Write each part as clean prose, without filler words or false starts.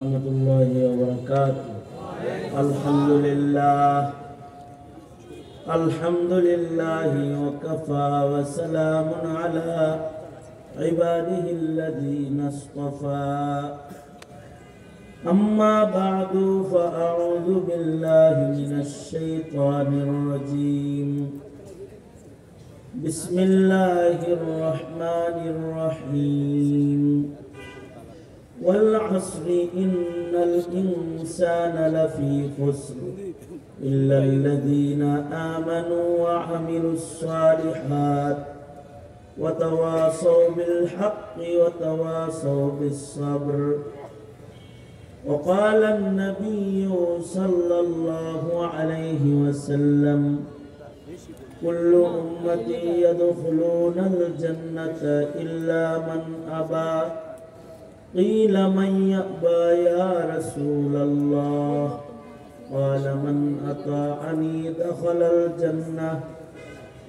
ورحمة الله وبركاته. الحمد لله وكفى وسلام على عباده الذين اصطفى. أما بعد فأعوذ بالله من الشيطان الرجيم. بسم الله الرحمن الرحيم. والعصر إن الإنسان لفي خسر إلا الذين آمنوا وعملوا الصالحات وتواصوا بالحق وتواصوا بالصبر. وقال النبي صلى الله عليه وسلم: كل أمتي يدخلون الجنة إلا من أبى. قيل: من يأبى يا رسول الله؟ قال: من أطاعني دخل الجنة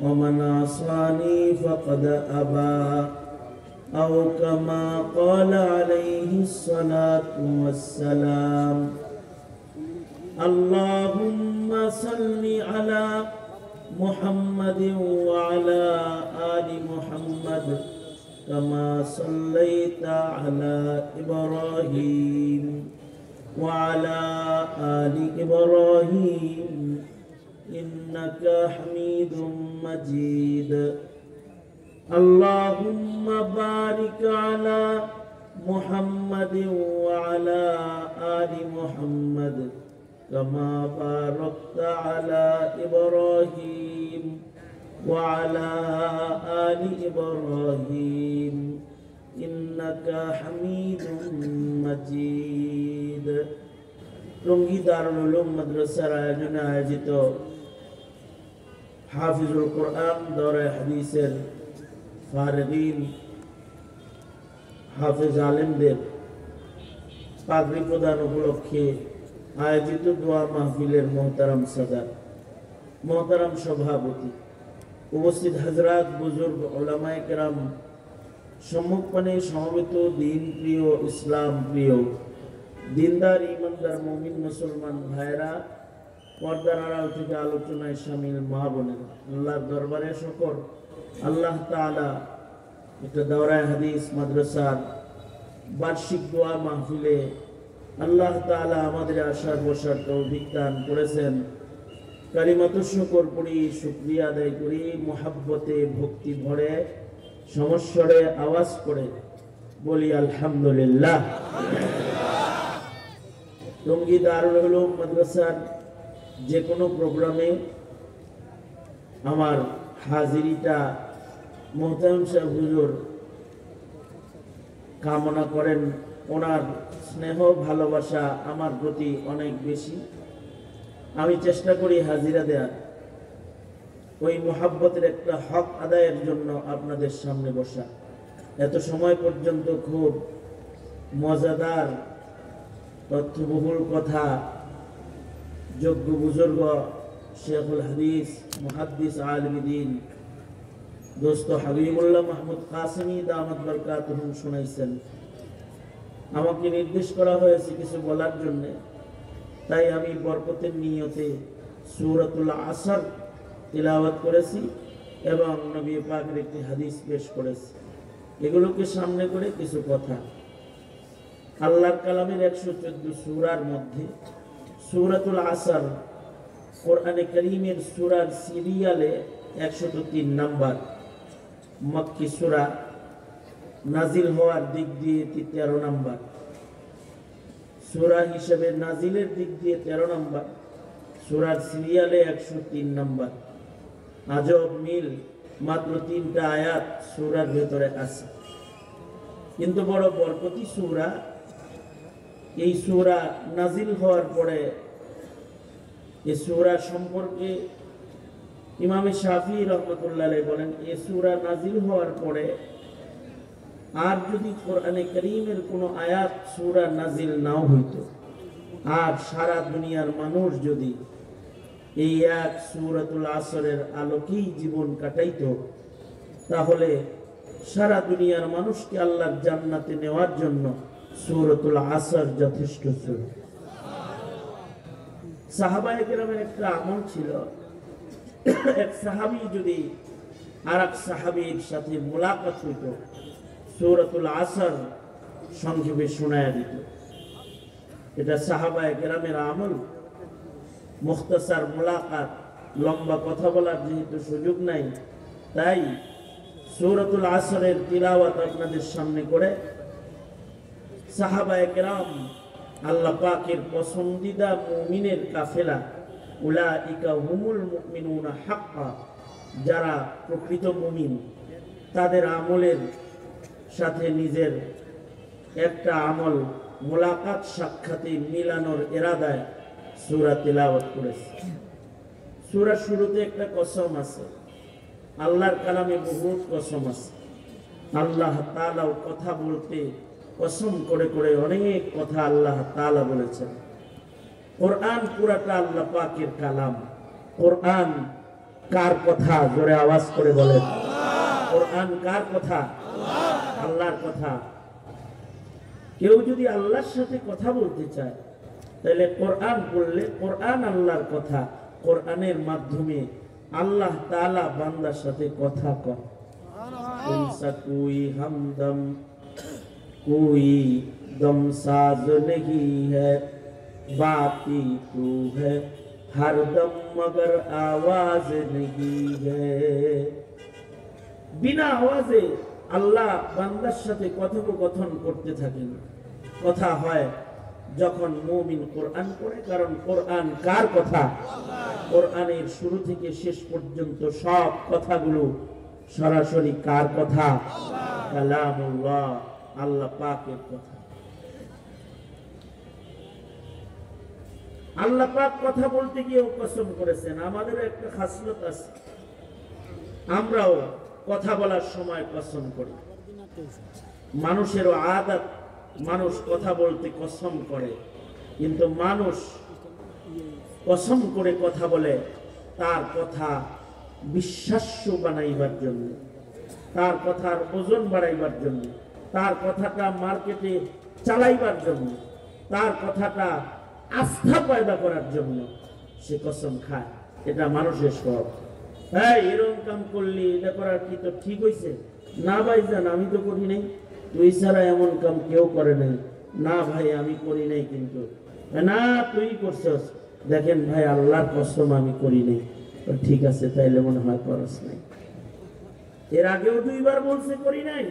ومن عصاني فقد أبى، أو كما قال عليه الصلاة والسلام. اللهم صل على محمد وعلى آل محمد كما صليت على إبراهيم وعلى آل إبراهيم إنك حميد مجيد. اللهم بارك على محمد وعلى آل محمد كما باركت على إبراهيم وعلى آل إبراهيم إنك حميد مجيد. টঙ্গী দারুল উলুম মাদ্রাসার আয়োজনে আয়োজিত হাফিজুল কোরআন দৌরা হাদিসের ফারিগিন হাফেজ আলেমদের পাগড়ি প্রদান উপলক্ষে আয়োজিত দোয়া মাহফিলের মোহতারাম সাদাত, মোহতারাম সভাপতি, উপস্থিত হযরত, বুজুর্গ, উলামায়ে কেরাম, সম্মুখপানে সমবেত দিন প্রিয়, ইসলাম প্রিয়, দিনদার, ইমানদার মুমিন মুসলমান ভাইরা, পর্দার আড়াল থেকে আলোচনায় শামিল মা বোনেরা, আল্লাহর দরবারে শুকর, আল্লাহ তাআলা একটা দাওরায়ে হাদিস মাদ্রাসার বার্ষিক দোয়া মাহফিলে আল্লাহ তাআলা আমাদের আসার বসার তৌফিক দান করেছেন। কালিমাতু শুকর পড়ি, শুকরিয়া আদায় করি, মুহাব্বতে ভক্তি ভরে সমস্বরে আওয়াজ করে বলি আলহামদুলিল্লাহ। টঙ্গী দারুল উলুম মাদ্রাসার যে কোনো প্রোগ্রামে আমার হাজিরিটা মোহতারাম সাহেব হুজুর কামনা করেন। ওনার স্নেহ ভালোবাসা আমার প্রতি অনেক বেশি। আমি চেষ্টা করি হাজিরা দেওয়ার, ওই মুহাব্বতের একটা হক আদায়ের জন্য আপনাদের সামনে বসা। এত সময় পর্যন্ত খুব মজাদার তথ্যবহুল কথা যোগ্য বুজুর্গ শেখুল হাদিস মুহাদ্দিস আলিমদ্দিন দোস্ত হাবিবুল্লাহ মাহমুদ কাসেমি দামাত বরকাতুহুম শুনাইছেন। আমাকে নির্দেশ করা হয়েছে কিছু বলার জন্য, তাই আমি বরকতের নিয়তে সূরাতুল আসর তিলাওয়াত করেছি এবং নবী পাকের একটি হাদিস পেশ করেছি। এগুলোকে সামনে করে কিছু কথা। আল্লাহর কালামের 114 সূরার মধ্যে সূরাতুল আসর কোরআনে কারীমের সূরার সিরিয়ালে 103 নাম্বার মক্কি সূরা, নাজিল হওয়ার দিক দিয়ে 13 নাম্বার, সূরা হিসেবে নাজিলের দিক দিয়ে 13 নাম্বার, সূরার সিরিয়ালে 103 নাম্বার। আজব মিল, মাত্র 3টা আয়াত সূরার ভেতরে আছে, কিন্তু বড় বরকতি সূরা। এই সূরা নাজিল হওয়ার পরে এই সূরা সম্পর্কে ইমাম শাফিঈ রাহমাতুল্লাহ আলাইহি বলেন, এই সূরা নাজিল হওয়ার পরে আর যদি কোরআনে কারীমের কোনো আয়াত সূরা নাজিল নাও হইতো, আর সারা দুনিয়ার মানুষ যদি এই এক সূরাতুল আসরের আলোকেই জীবন কাটাইতো, তাহলে সারা দুনিয়ার মানুষকে আল্লাহর জান্নাতে নেওয়ার জন্য সূরাতুল আসর যথেষ্ট সূরা। সাহাবায়ে কেরামের একটা আমল ছিল, এক সাহাবী যদি আরেক সাহাবীর সাথে মুলাকাত হইত, সূরাতুল আসর সংক্ষেপে শোনায়া দিত। এটা সাহাবায়ে কেরামের আমল। মুখতাসার মুলাকাত, লম্বা কথা বলার যেহেতু সুযোগ নাই, তাই সূরাতুল আসরের তিলাওয়াত আপনাদের সামনে করে সাহাবায়ে কেরাম, আল্লাহ পাকের পছন্দিদা মুমিনের কাফেলা, উলাইকা হুমুল মুমিনুনা হাক্কা, যারা প্রকৃত মুমিন, তাদের আমলের সাথে নিজের একটা আমল মুলাকাত সাক্ষাতে মিলানোর ইরাদায় সূরা তিলাওয়াত করেছে। সূরা শুরুতে একটা কসম আছে, আল্লাহর কালামে বহুত কসম আছে। আল্লাহ তাআলাও কথা বলতে কসম করে করে অনেক কথা আল্লাহ তাআলা বলেছেন। কোরআন পুরাটা আল্লাহ পাকের কালাম। কোরআন কার কথা? জোরে আওয়াজ করে বলেন। কোরআন কার কথা? আল্লাহর কথা। কেউ যদি আল্লাহর সাথে কথা বলতে চায়, তাহলে কোরআন পড়লে, কোরআন আল্লাহর কথা, কোরআনের মাধ্যমে আল্লাহ তাআলা বান্দার সাথে কথা কয়। উনসা কোই হামদম कोई दम साज नहीं है, बाती तू है हर दम मगर आवाज नहीं है। बिना आवाजे আল্লাহ বান্দার সাথে কথোপকথন করতে থাকেন। কথা হয় যখন মুমিন কোরআন পড়ে, কারণ কোরআন কার কথা? কোরআনের শুরু থেকে শেষ পর্যন্ত সব কথাগুলো সরাসরি কার কথা? কালামুল্লাহ, আল্লাহ পাকের কথা। আল্লাহ পাক কথা বলতে গিয়ে কসম করেছেন। আমাদের একটা খাসলত আছে, আমরাও কথা বলার সময় কসম করি। মানুষেরও আদত, মানুষ কথা বলতে কসম করে, কিন্তু মানুষ কসম করে কথা বলে তার কথা বিশ্বাস্য বানাইবার জন্য, তার কথার ওজন বাড়াইবার জন্য, তার কথাটা মার্কেটে চালাইবার জন্য, তার কথাটা আস্থা পয়দা করার জন্য সে কসম খায়। এটা মানুষের স্বভাব। হ্যাঁ, এরকম কাম করলি, এটা করার কি তো ঠিক হয়েছে? না ভাইজান, আমি তো করি নাই। তুই ছাড়া এমন কাম কেউ করে নাই। না ভাই, আমি করি নাই। কিন্তু না, তুই করছস। দেখেন ভাই, আল্লাহর কসম আমি করি নাই। ঠিক আছে, তাইলে মনে হয় করস নাই। এর আগেও দুইবার বলছে করি নাই,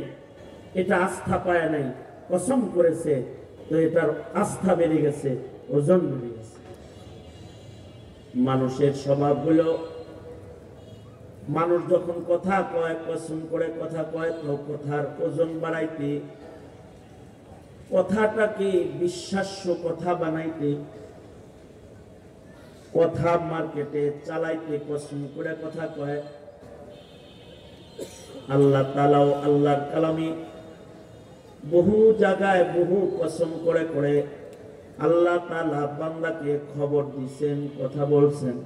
এটা আস্থা পায় নাই, কসম করেছে, তো এটার আস্থা বেড়ে গেছে, ওজন বেড়ে গেছে। মানুষের স্বভাবগুলো, মানুষ যখন কথা কয়, কসম করে কথা কয়, তো কথার ওজন বাড়াইতে, কথাটাকে বিশ্বাস্য কথা বানাইতে, কথা মার্কেটে চালাইতে কসম করে কথা কয়। আল্লাহ তাআলাও আল্লাহর কালামে বহু জায়গায় বহু কসম করে করে আল্লাহ তাআলা বান্দাকে খবর দিয়েছেন, কথা বলছেন।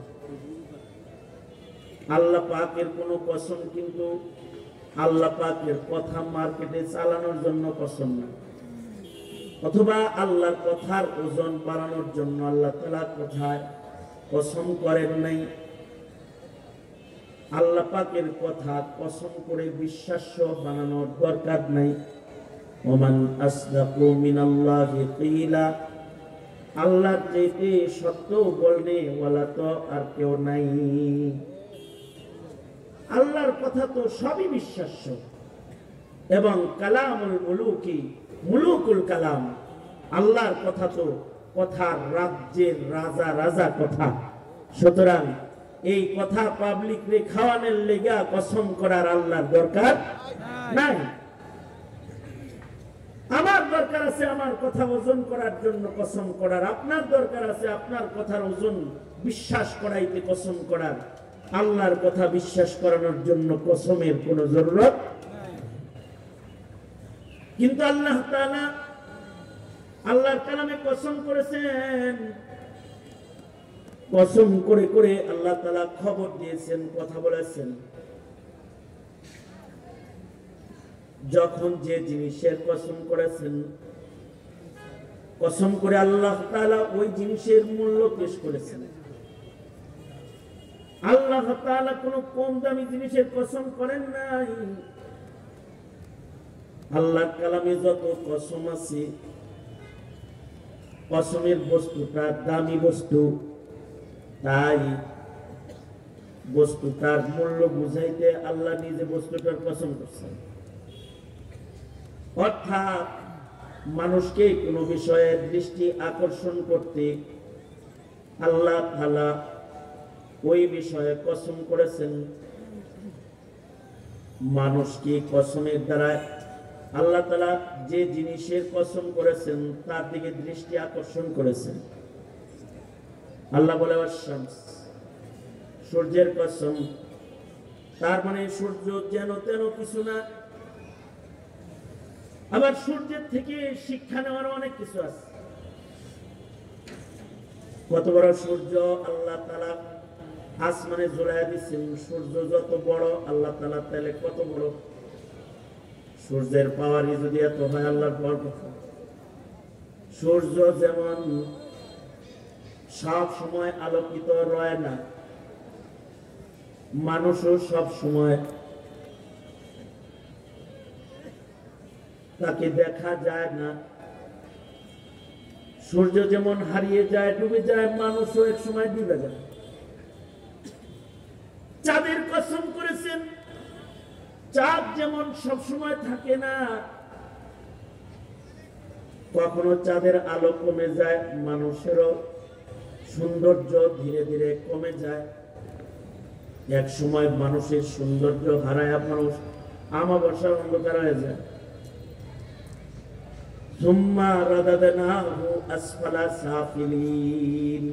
আল্লাহ পাকের কোনো কসম কিন্তু আল্লাহ পাকের কথা মার্কেটে চালানোর জন্য কসম না, অথবা আল্লাহর কথার ওজন বাড়ানোর জন্য আল্লাহ তাআলা কথায় কসম করেন নাই। আল্লাহ পাকের কথা কসম করে বিশ্বাস্য বানানোর দরকার নাই। ওমান আসদাকু মিনাল্লাহি কিলা, আল্লাহর চাইতে সত্য বলনে ওয়ালা তো আর কেউ নাই। আল্লাহর কথা তো সবই বিশ্বাস্য, এবং কালামুল মুলুকি, মুলুকুল কালাম, আল্লাহর কথা তো কথার রাজ্যের রাজা রাজা কথা। সুতরাং এই কথা পাবলিক রে খাওয়ানোর লেগা কসম করার আল্লাহর দরকার নাই। আমার দরকার আছে আমার কথা ওজন করার জন্য কসম করার, আপনার দরকার আছে আপনার কথার ওজন বিশ্বাস করাইতে কসম করার। আল্লাহর কথা বিশ্বাস করানোর জন্য কসমের কোনো জরুরত। কিন্তু আল্লাহ তাআলা আল্লাহর কালামে কসম করেছেন, কসম করে করে আল্লাহ তাআলা খবর দিয়েছেন, কথা বলেছেন। যখন যে জিনিসের কসম করেছেন কসম করে আল্লাহ তাআলা ওই জিনিসের মূল্য পেশ করেছেন। আল্লাহ তাআলা কোনো কম দামি জিনিসের কসম করেন নাই। আল্লাহর কালামে যত কসম আছে, কসমের বস্তুটা দামি বস্তু, তাই বস্তুটার মূল্য বুঝাইতে আল্লাহ নিজে বস্তুটার কসম করছেন। অর্থাৎ মানুষকে কোনো বিষয়ের দৃষ্টি আকর্ষণ করতে আল্লাহ তাআলা ওই বিষয়ে কসম করেছেন। মানুষকে কসমের দ্বারা আল্লাহ তাআলা যে জিনিসের কসম করেছেন তার দিকে দৃষ্টি আকর্ষণ করেছেন। আল্লাহ বলে ওয়াশ-শামস, সূর্যের কসম। তার মানে সূর্য যেন তেন কিছু না। আবার সূর্যের থেকে শিক্ষা নেওয়ার অনেক কিছু আছে। কত বড় সূর্য আল্লাহ তাআলা আসমানে ঝুলাইয়া দিচ্ছেন। সূর্য যত বড় আল্লাহ তাআলা তাহলে কত বড়। সূর্যের পাওয়ারই যদি এত হয়, আল্লাহর পাওয়ার কত। সূর্য যেমন সব সময় আলোকিত রয় না, মানুষও সব সময় তাকে দেখা যায় না। সূর্য যেমন হারিয়ে যায়, ডুবে যায়, মানুষও এক সময় ডুবে যায়। চাঁদের কসম করেছেন, চাঁদ যেমন সব সময় থাকে না, কখনো চাঁদের আলো কমে যায়, মানুষেরও সৌন্দর্য ধীরে ধীরে কমে যায়। এক সময় মানুষের সৌন্দর্য হারায় মানুষ আমাবস্যার অন্ধকার হয়ে যায়। সুম্মা রাদাদনাহু আসফালা সাফিলিন।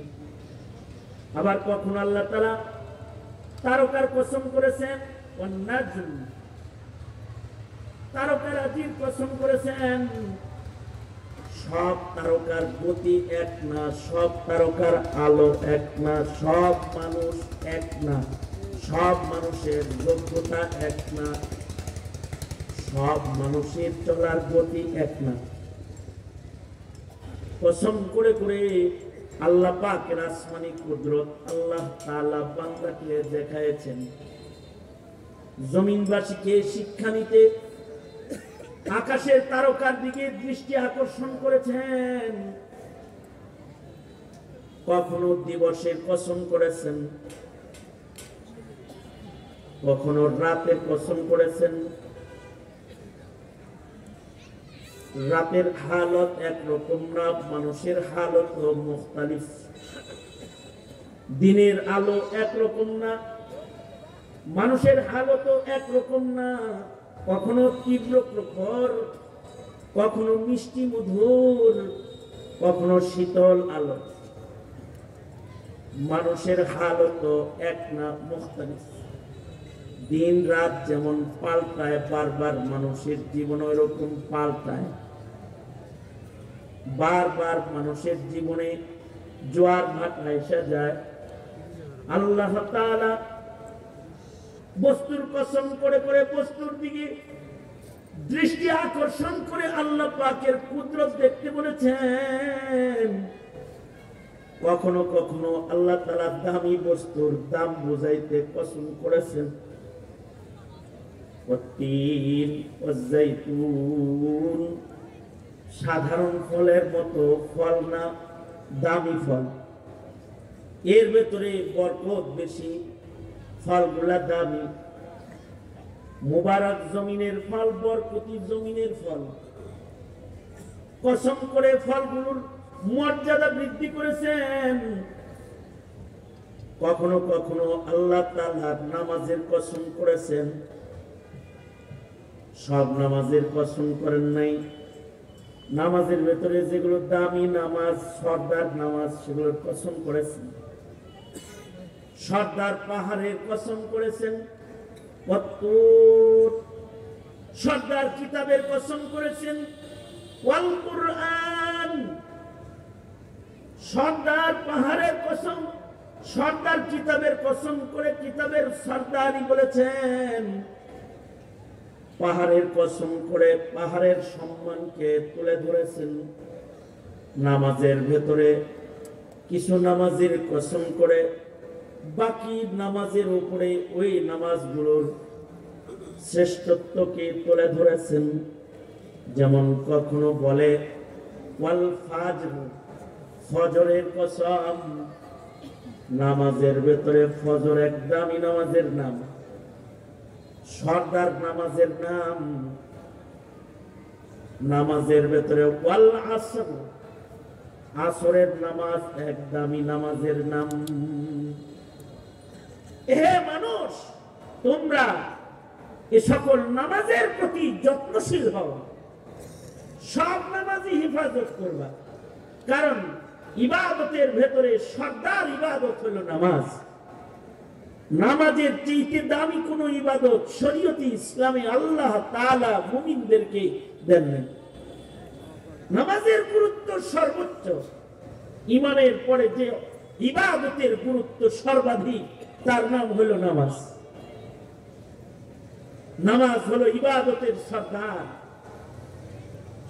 আবার কখনো আল্লাহ তাআলা তারকার কসম করেছেন, ওয়ান নাজম, তারকারাজির কসম করেছেন। সব তারকার গতি এক না, সব তারকার আলো এক না, সব মানুষ এক না, সব মানুষের যোগ্যতা এক না, সব মানুষের চলার গতি এক না। কসম করে করে আল্লাহ পাকের আসমানি কুদরত আল্লাহ তাআলা বান্দাকে দেখায়েছেন। জমিনবাসীকে শিক্ষা নিতে আকাশের তারকার দিকে দৃষ্টি আকর্ষণ করেছেন। কখনো দিবসের কসম করেছেন, কখনো রাতের কসম করেছেন। রাতের হালত একরকম না, মানুষের হালত মুখতালিফ। দিনের আলো একরকম না, মানুষের হালত একরকম না। কখনো তীব্র প্রখর, কখনো মিষ্টি মধুর, কখনো শীতল আলো। মানুষের হালত এক না, মুখতালিফ। দিন রাত যেমন পাল্টায় বারবার, মানুষের জীবন ওইরকম পাল্টায় বারবার। মানুষের জীবনে জোয়ার ভাটা এসে যায়। আল্লাহ তাআলা বস্তুর কসম করে করে বস্তুর দিকে দৃষ্টি আকর্ষণ করে আল্লাহ পাকের কুদরত দেখতে বলেছেন। কখনো কখনো আল্লাহ তাআলা দামি বস্তুর দাম বুঝাইতে কসম করেছেন। ওয়াত্তিন ওয়াজ্জাইতুন, সাধারণ ফলের মতো ফল না, দামি ফল। এর ভেতরে বরকত বেশি, ফলগুলা দামি। মুবারক জমিনের ফল, বরকতি জমিনের ফল। কসম করে ফলগুলোর মর্যাদা বৃদ্ধি করেছেন। কখনো কখনো আল্লাহ তাআলা নামাজের কসম করেছেন। সব নামাজের কসম করেন নাই। নামাজের ভেতরে যেগুলো দামি নামাজ, সর্দার নামাজ, সেগুলোর কসম করেছেন। সর্দার পাহাড়ের কসম করেছেন। সর্দার কিতাবের কসম করেছেন। ওয়াল কুরআন, সর্দার পাহাড়ের কসম, সর্দার কিতাবের কসম করে কিতাবের সর্দারই বলেছেন। পাহাড়ের কসম করে পাহাড়ের সম্মানকে তুলে ধরেছেন। নামাজের ভেতরে কিছু নামাজের কসম করে বাকি নামাজের উপরে ওই নামাজগুলোর শ্রেষ্ঠত্বকে তুলে ধরেছেন। যেমন কখনো বলে ওয়াল ফাজর, ফজরের কসম, নামাজের ভেতরে ফজর এক দামি নামাজের নাম, সর্দার নামাজের নাম। নামাজের ভেতরে ওয়াল আসর, আসরের নামাজ এক দামি নামাজের নাম। হে মানুষ, তোমরা এ সকল নামাজের প্রতি যত্নশীল হও, সব নামাজই হেফাজত করবা। কারণ ইবাদতের ভেতরে সর্দার ইবাদত হলো নামাজ। নামাজের চেয়ে দামি কোন ইবাদত শরীয়তে ইসলামে আল্লাহ তাআলা মুমিনদেরকে দেন নাই। নামাজের গুরুত্ব সর্বোচ্চ। ইমানের পরে যে ইবাদতের গুরুত্ব সর্বাধিক তার নাম হলো নামাজ। নামাজ হলো ইবাদতের সর্দার।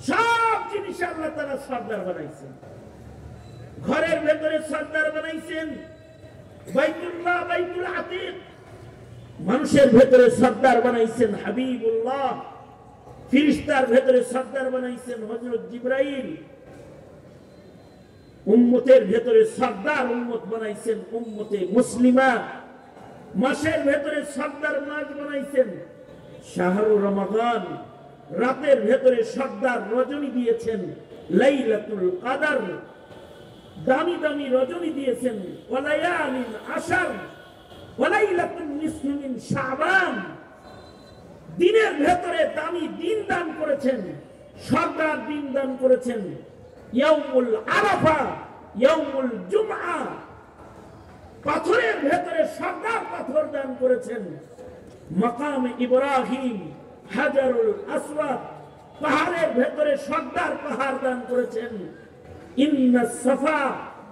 সব জিনিস আল্লাহ তাআলা সর্দার বানাইছেন। ঘরের ভেতরে সর্দার বানাইছেন বাইতুল্লাহ, বাইতুল আতিক। মানুষের ভেতরে সর্দার বানাইছেন হাবিবুল্লাহ। ফেরেশতার ভেতরে সর্দার বানাইছেন হযরত জিবরাইল। উম্মতের ভেতরে সর্দার উম্মত বানাইছেন উম্মতে মুসলিমা। মাসের ভেতরে সর্দার মাস বানাইছেন শাহরুর রমাদান। রাতের ভেতরে সর্দার রজনী দিয়েছেন লাইলাতুল কদর। দামি দামি রজনী দিয়েছেন ওয়ালায়ালিন আশর, ওয়ালাইলাতুন নিসফি মিন শাবান। দিনের ভেতরে দামি দিন দান করেছেন, সর্দার দিন দান করেছেন ইয়াউমুল আরাফা, ইয়াউমুল জুমআ। পাথরের ভেতরে সর্দার পাথর দান করেছেন মাকাম ইব্রাহিম, হাজারুল আসওয়াদ। পাহাড়ের ভেতরে সর্দার পাহাড় দান করেছেন ইন্নাস সাফা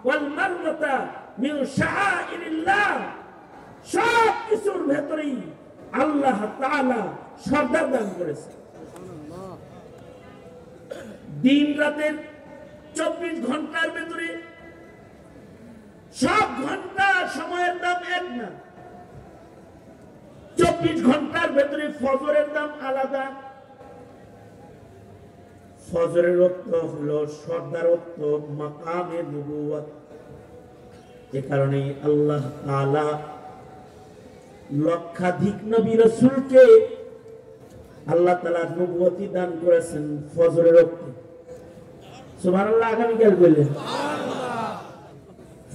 ওয়াল মারওয়াতা মিন শাআইরিল্লাহ। সব কিছুর ভেতরেই আল্লাহ তাআলা সর্দার দান করেছেন। দিন রাতের 24 ঘন্টার ভেতরে সব ঘন্টা সময়ের দাম এক না। 24 ঘন্টার ভেতরে ফজরের দাম আলাদা। ফজরের ওয়াক্ত হলো সর্দারত্ব, মাকামে নবুয়ত। এ কারণে আল্লাহ তাআলা লক্ষাধিক নবী রাসূলকে আল্লাহ তাআলা নবুয়তি দান করেছেন ফজরের ওয়াক্তে। সুবহানাল্লাহ। আগামীকাল বললেন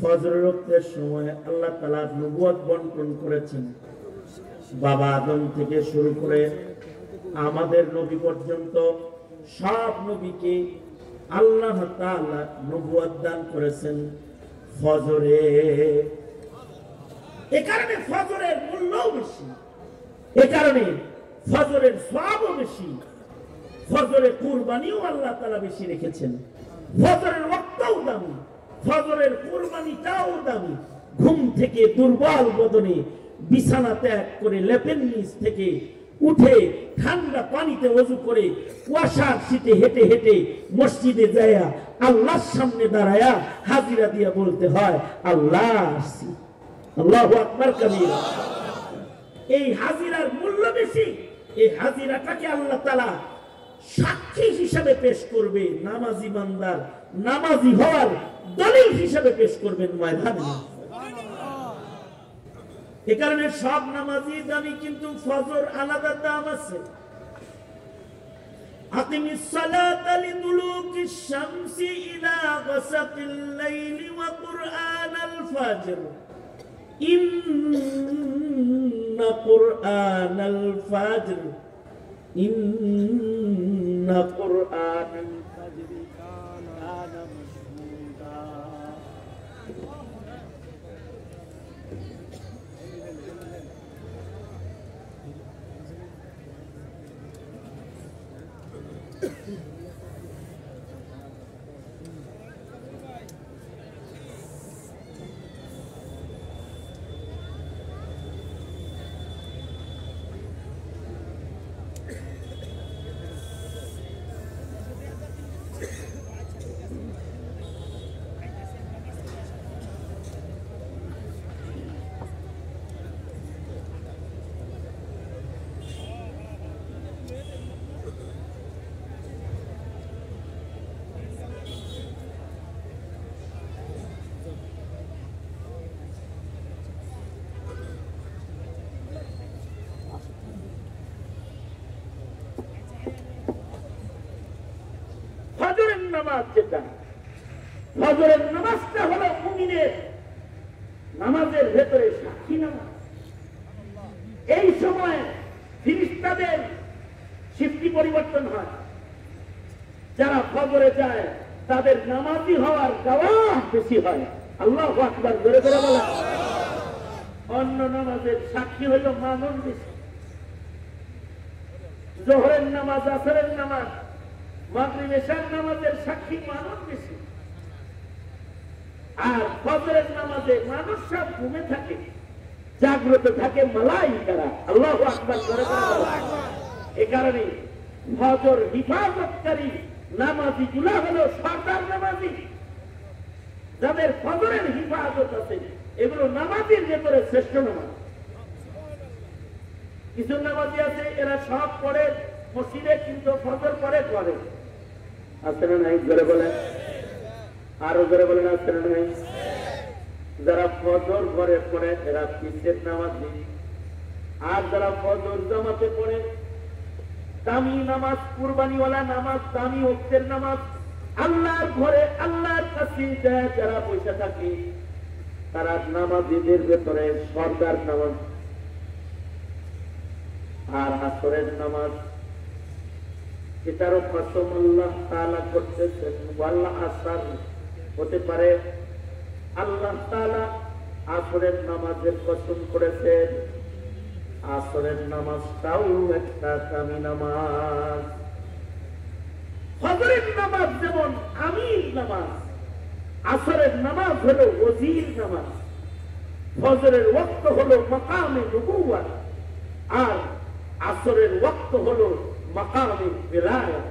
ফজরের ওয়াক্তের সময় আল্লাহ তাআলা নবুয়ত বন্টন করেছেন। বাবা আদম থেকে শুরু করে আমাদের নবী পর্যন্ত সব নবীকে আল্লাহ তাআলা নবুয়ত দান করেছেন ফজরে। এ কারণে ফজরের মূল্যও বেশি, এ কারণে ফজরের সওয়াবও বেশি। ফজরের কুরবানিও আল্লাহ তাআলা বেশি রেখেছেন। ফজরের ওয়াক্তও দামি, ফজরের কুরবানিটাও দামি। ঘুম থেকে দুর্বল বদনে বিছানা ত্যাগ করে লেপের নিচ থেকে উঠে ঠান্ডা পানিতে ওযু করে কুয়াশার শীতে হেঁটে হেঁটে মসজিদে যায়া আল্লাহর সামনে দাঁড়ায়া হাজিরা দিয়া বলতে হয় আল্লাহ আসছি। আল্লাহু আকবার কাবীরা। এই হাজিরার মূল্য বেশি। এই হাজিরাটাকে আল্লাহ তাআলা সাক্ষী হিসাবে পেশ করবে, নামাজি বান্দার নামাজি হওয়ার দলিল হিসাবে পেশ করবেন ময়দানে। এ কারণে সব নামাজি দামি, কিন্তু ফজর আলাদা দাম আছে। আকিমিস সালাতা লিদুলুকিশ শামসি ইলা গাসাকিল লাইলি ওয়া কুরআনাল ফাজর ইন্না কুরআনাল ফাজর ইন্না কুরআনাল ফাজরি কানা মাশহুদা। নামাজ যেটা, ফজরের নামাজটা হলো মুমিনের নামাজের ভেতরে সাক্ষী নামাজ। এই সময় ফেরেশতাদের শিফটি পরিবর্তন হয়। যারা ফজরে যায় তাদের নামাজি হওয়ার গওয়াহ বেশি হয়। আল্লাহু আকবার, জোরে করে বলেন। অন্য নামাজের সাক্ষী হইল মানুষ বেশি। জোহরের নামাজ, আসরের নামাজ, মাগরিব এশার নামাজের সাক্ষী মানুষ বেশি। আর ফজরের নামাজে মানুষ সব ঘুমে থাকে, জাগ্রত থাকে মালাইকারা। আল্লাহু আকবার, জোরে করে বলেন। এই কারণে ফজর হিফাজতকারী নামাজি গুলা হলো সরদার নামাজি। যাদের ফজরের হিফাজত আছে এগুলো নামাজের ভেতরে শ্রেষ্ঠ নামাজ। কিছু নামাজি আছে এরা সব পড়ে মসজিদে, কিন্তু ফজর পরে করে। আছে না নাই? জোরে বলেন, আরো জোরে বলেন, আছে না নাই? যারা ফজর ঘরে পড়ে এরা পিছের নামাজি। আর যারা ফজর জামাতে পড়ে, দামি নামাজ, কুরবানিওয়ালা নামাজ, দামি ওয়াক্তের নামাজ, আল্লাহর ঘরে আল্লাহর কাছে যারা পয়সা থাকে তারা নামাজীদের ভেতরে সরদার নামাজ। আর আসরের নামাজ, এটারও কসম আল্লাহ তাআলা করতেছেন, ওয়াল্লাহ আসর হতে পারে আল্লাহ তাআলা আসরের নামাজের কসম করেছেন। আসরের নামাজটাও একটা দামি নামাজ। ফজরের নামাজ যেমন আমির নামাজ, আসরের নামাজ হলো ওজির নামাজ। ফজরের ওয়াক্ত হলো মাকামে নবুওয়াত, আর আসরের ওয়াক্ত হলো মাকামে বিলায়াত।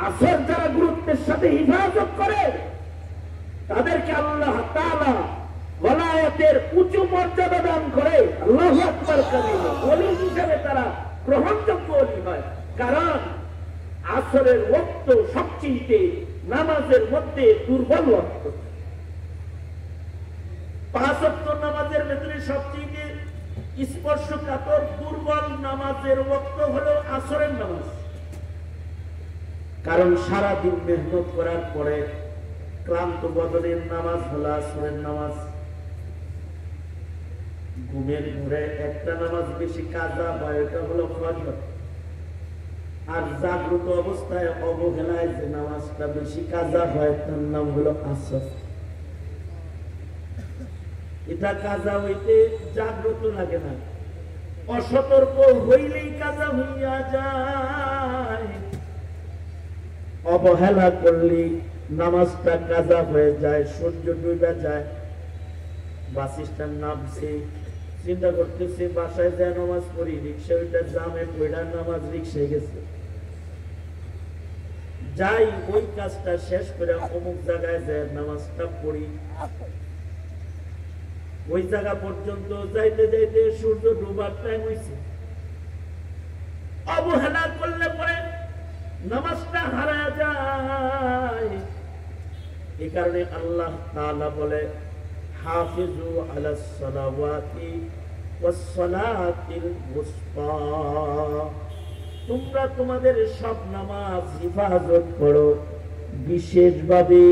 আসর যারা গুরুত্বের সাথে হিফাজত করে তাদেরকে আল্লাহ তাআলা ওলায়াতের উঁচু মর্যাদা দান করে। আল্লাহু আকবার কাবীরা। ওলি হিসেবে তারা গ্রহণযোগ্য ওলি হয়, কারণ আসরের ওয়াক্ত সবচেয়ে নামাজের মধ্যে দুর্বল ওয়াক্ত। 5 ওয়াক্ত নামাজের ভেতরে সবচেয়ে স্পর্শকাতর দুর্বল নামাজের ওয়াক্ত হলো আসরের নামাজ। কারণ সারাদিন মেহনত করার পরে ক্লান্ত বদনের নামাজ হলো আসরের নামাজ। ঘুমের ঘরে একটা নামাজ বেশি কাজা হয়, এটা হলো ফজর। আর জাগ্রত অবস্থায় অবহেলায় যে নামাজটা বেশি কাজা হয় তার নাম হলো আসর। এটা কাজা হইতে জাগ্রত লাগে না, অসতর্ক হইলেই কাজা হইয়া যায়। অবহেলা করলে নামাজটা কাজা হয়ে যায়। সূর্য ডুবে যায়, বাস স্ট্যান্ড নামছে, চিন্তা করতেছে বাসায় যায় নামাজ পড়ি, রিক্সা ওইটা জামে পড়া নামাজ রিক্সায় গেছে, যাই ওই কাজটা শেষ করে অমুক জায়গায় যায় নামাজটা পড়ি। ওই জায়গা পর্যন্ত যাইতে যাইতে সূর্য ডুবার টাইম হয়েছে। অবহেলা করলে পরে নামাজটা হারা যায়। এই কারণে আল্লাহ তাআলা বলে, হাফিজু আলাস সালাওয়াতি ওয়াস সালাতিল উসতা, তোমরা তোমাদের সব নামাজ হিফাজত করো, বিশেষভাবে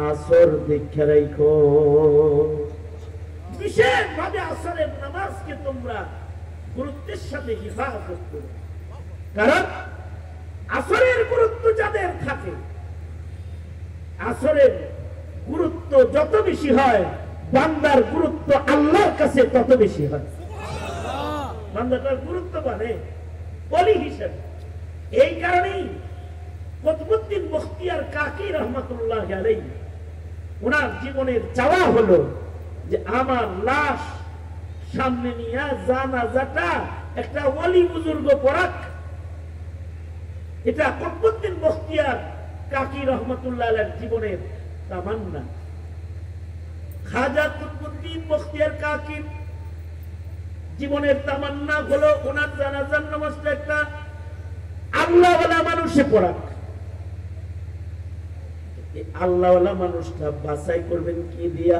আসর দেখে রাখো। বিশেষভাবে আসরের নামাজকে তোমরা গুরুত্বের সাথে হিফাজত করো, কারণ আসরের গুরুত্ব যাদের থাকে, আসরের গুরুত্ব যত বেশি হয় বান্দার গুরুত্ব আল্লাহর কাছে তত বেশি হয়। বান্দাটার গুরুত্ব মানে ওলি হিসেবে। এই কারণেই কুতুবউদ্দিন বখতিয়ার কাকি রহমাতুল্লাহ আলাইহি ওনার জীবনের চাওয়া হলো যে আমার লাশ সামনে নিয়ে জানাজাটা একটা ওলি বুজুর্গ পড়াক। এটা কুতুবউদ্দিন বখতিয়ার কাকি রহমাতুল্লাহ আলাইহির জীবনের তামান্না। খাজা কুতুবউদ্দিন বখতিয়ার কাকির জীবনের তামান্না হলো ওনার জানাজার নামাজটা একটা আল্লাহওয়ালা মানুষে পড়াক। আল্লাহওয়ালা মানুষটা বাছাই করবেন কি দিয়া?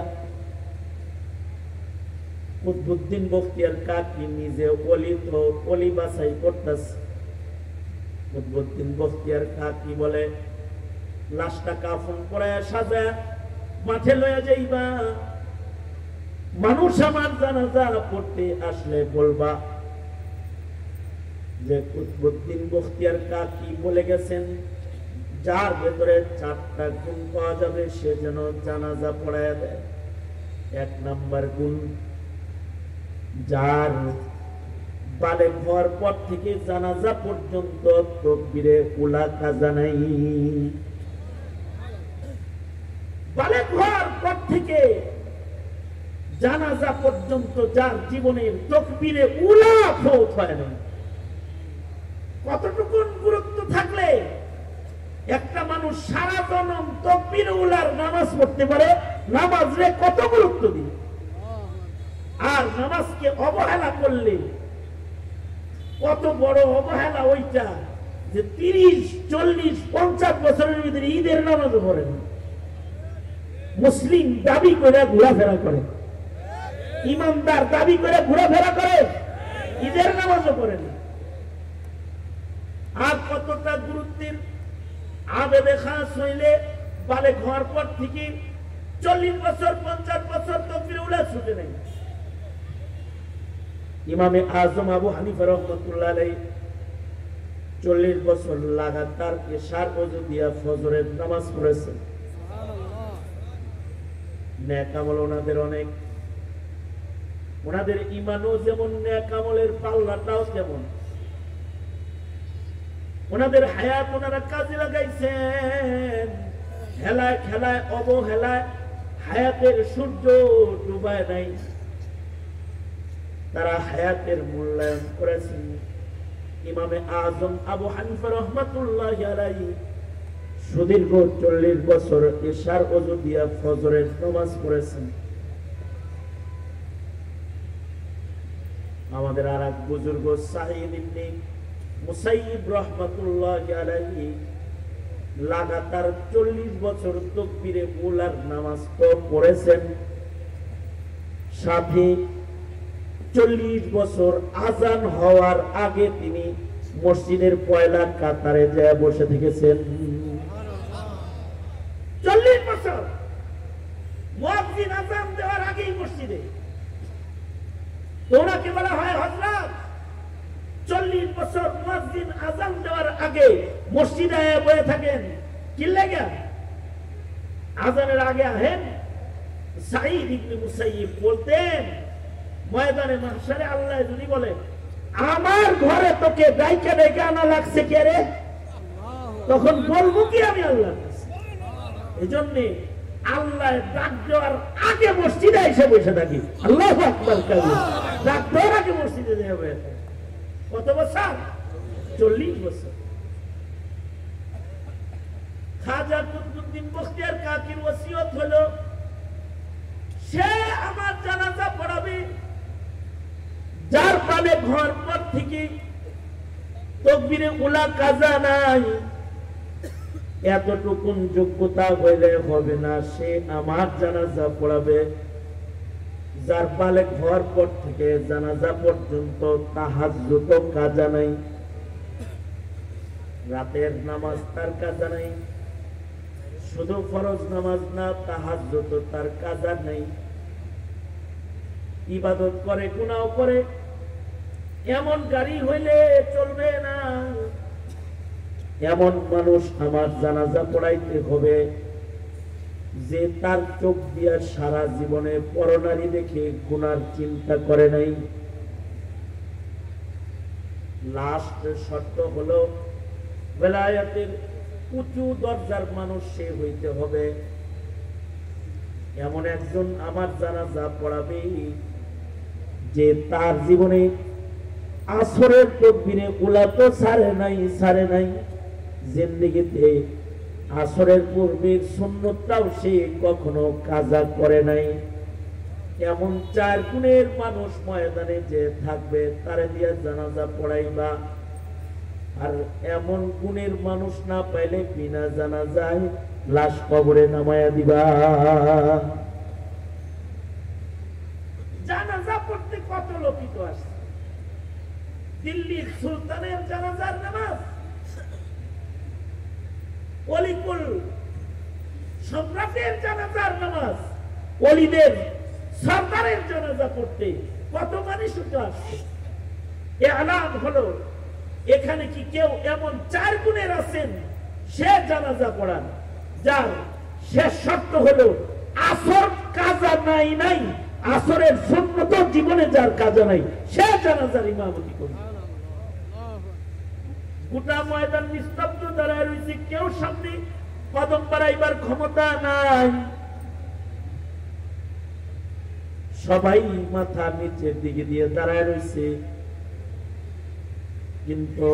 কুতুবউদ্দিন বখতিয়ার কাকি নিজে ওলি, তো ওলি বাছাই করতেছে। কুতুবউদ্দিন বখতিয়ার খাঁ কি বলে, লাশটা কাফন পরায়া সাজায় মাঠে লয়া যাইবা, মানুষ আমার জানাজা পড়তে আসলে বলবা যে কুতুবউদ্দিন বখতিয়ার খাঁ কি বলে গেছেন, যার ভেতরে 4টা গুণ পাওয়া যাবে সে যেন জানাজা পড়ায়া দেয়। 1 নাম্বার গুণ, যার বালেগ হওয়ার পর থেকে জানাজা পর্যন্ত তাকবীরে উলা কাজা নাই। বালেগ হওয়ার পর থেকে জানাজা পর্যন্ত যার জীবনের তাকবীরে উলা ফৌত হয় না। কতটুকু গুরুত্ব থাকলে একটা মানুষ সারা জনম তাকবীরে উলার নামাজ পড়তে পারে, নামাজে কত গুরুত্ব দিই। আর নামাজকে অবহেলা করলে কত বড় অবহেলা ওইটা যে 30, 40, 50 বছরের ভিতরে ঈদের নামাজও পড়ে না। মুসলিম দাবি করে ঘোরাফেরা করে, ইমানদার দাবি করে ঘোরাফেরা করে, ঈদের নামাজও পড়ে না। আর কতটা গুরুত্বের আবেদে খাস হইলে বালেগ হওয়ার পর থেকে 40 বছর 50 বছর তাকবীরে উলা ছুটে নাই। ইমামে আজম আবু হানিফা রাহমাতুল্লাহ আলাইহি 40 বছর লাগাতার এশার ওযু দিয়া ফজরের নামাজ পড়েছেন। নেক আমল ওনাদের অনেক, ওনাদের ঈমানও যেমন, নেক আমলের পাল্লাটাও তেমন। ওনাদের হায়াত ওনারা কাজে লাগাইছেন, হেলায় খেলায় অবহেলায় হায়াতের সূর্য ডুবায় নাই। তারা হায়াতের মূল্যায়ন করেছেন। ইমামে আজম আবু হানিফা রাহমাতুল্লাহি আলাইহি সুদীর্ঘ 40 বছর এশার ওযু দিয়া ফজরের নামাজ পড়েছেন। আমাদের আরেক বুজুর্গ সাঈদ ইবনে মুসাইয়িব রাহমাতুল্লাহি আলাইহি লাগাতার 40 বছর তাকবীরে উলার নামাজ তো পড়েছেন, সাথে 40 বছর আজান হওয়ার আগে তিনি মসজিদের পয়লা কাতারে যায় বসে থেকেছেন। 40 বছর মুয়াজ্জিন আজান দেওয়ার আগেই মসজিদে। ওনাকে বলা হয় হযরত, 40 বছর মুয়াজ্জিন আজান দেওয়ার আগে মসজিদে বসে থাকেন, কি লাগা আজানের আগে আহেন। সাঈদ ইবনে মুসাইয়িব বলতেন, ময়দানে মাহশারে আল্লাহ যদি বলে আমার ঘরে তোকে ডাইকা ডাইকা আনা লাগছে কে রে, তখন বলবো কি আমি আল্লাহর কাছে। এজন্য আল্লাহ ডাক দেওয়ার আগে মসজিদে এসে বসে থাকি। আল্লাহু আকবার কালিমা, ডাক দেওয়ার আগে মসজিদে যেয়ে বসে থাকি। কত বছর? 40 বছর। খাজা কুতুবউদ্দিন বখতিয়ার কাকির ওসিয়ত হলো সে আমার জানাজা পড়াবে, যার বালেগ হওয়ার পর থেকে তাকবীরে উলা কাজা নাই। এতটুকুন যোগ্যতা হইলে হবে না, সে আমার জানাজা পড়াবে। যার বালেগ হওয়ার পর থেকে জানাজা পর্যন্ত তাহাজ্জুদ কাজা নাই, রাতের নামাজ তার কাজা নাই। শুধু ফরজ নামাজ না, তাহাজ্জুদ তার কাজা নাই। ইবাদত করে, গুনাহ করে, এমন গাড়ি হইলে চলবে না। এমন মানুষ আমার জানাজা পড়াইতে হবে যে তার চোখ দিয়া সারা জীবনে পরনারী দেখে গুনার চিন্তা করে নাই। লাস্ট শর্ত হলো বেলায়েতের উঁচু দরজার মানুষ সে হইতে হবে। এমন একজন আমার জানাজা পড়াবে যে তার জীবনে আসরের তাকবীরে উলা তো ছাড়ে নাই, জিন্দেগিতে আসরের পূর্বের সুন্নতটাও সে কখনো কাজা করে নাই। এমন 4 গুণের মানুষ ময়দানে যে থাকবে তারে দিয়া জানাজা পড়াইবা। আর এমন গুণের মানুষ না পাইলে বিনা জানাজায় লাশ কবরে নামায়া দিবা। জানাজা পড়তে কত লোকিত আসছে। দিল্লির সুলতানের জানাজার নামাজ অলিকুল সম্রাটের জানাজার নামাজ, অলিদের সরদারের জানাজা পড়তে কত মানুষ উঠে আসছে। এলান হলো এখানে কি কেউ এমন 4 গুণের আছেন সে জানাজা পড়ান, যার শেষ শর্ত হলো আসর কাজা নাই, আসরের সুন্নত জীবনে যার কাজা নাই সে জানাজার ইমামতি করবে। গোটা ময়দান নিস্তব্ধ দাঁড়ায় রয়েছে, কেউ সামনে কদম বাড়াইবার ক্ষমতা নাই, সবাই মাথা নিচের দিকে দিয়ে দাঁড়ায় রয়েছে। কিন্তু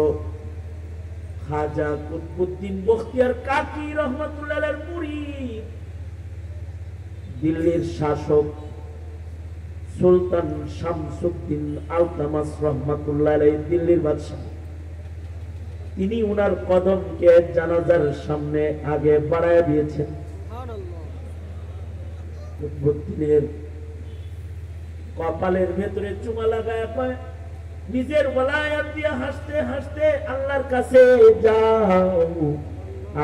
খাজা কুতুবউদ্দিন বখতিয়ার কাকি রহমাতুল্লাহের মুরিদ, দিল্লির শাসক সুলতান শামসুদ্দিন আলতামাস রহমাতুল্লাহ আলাইহি, দিল্লির বাদশাহ, তিনি উনার কদমকে জানাজার সামনে আগে বাড়ায় দিয়েছেন। কুতুবউদ্দিনের কপালের ভেতরে চুমা লাগায় পায়, নিজের ওলায়াত দিয়ে হাসতে হাসতে আল্লাহর কাছে যাও,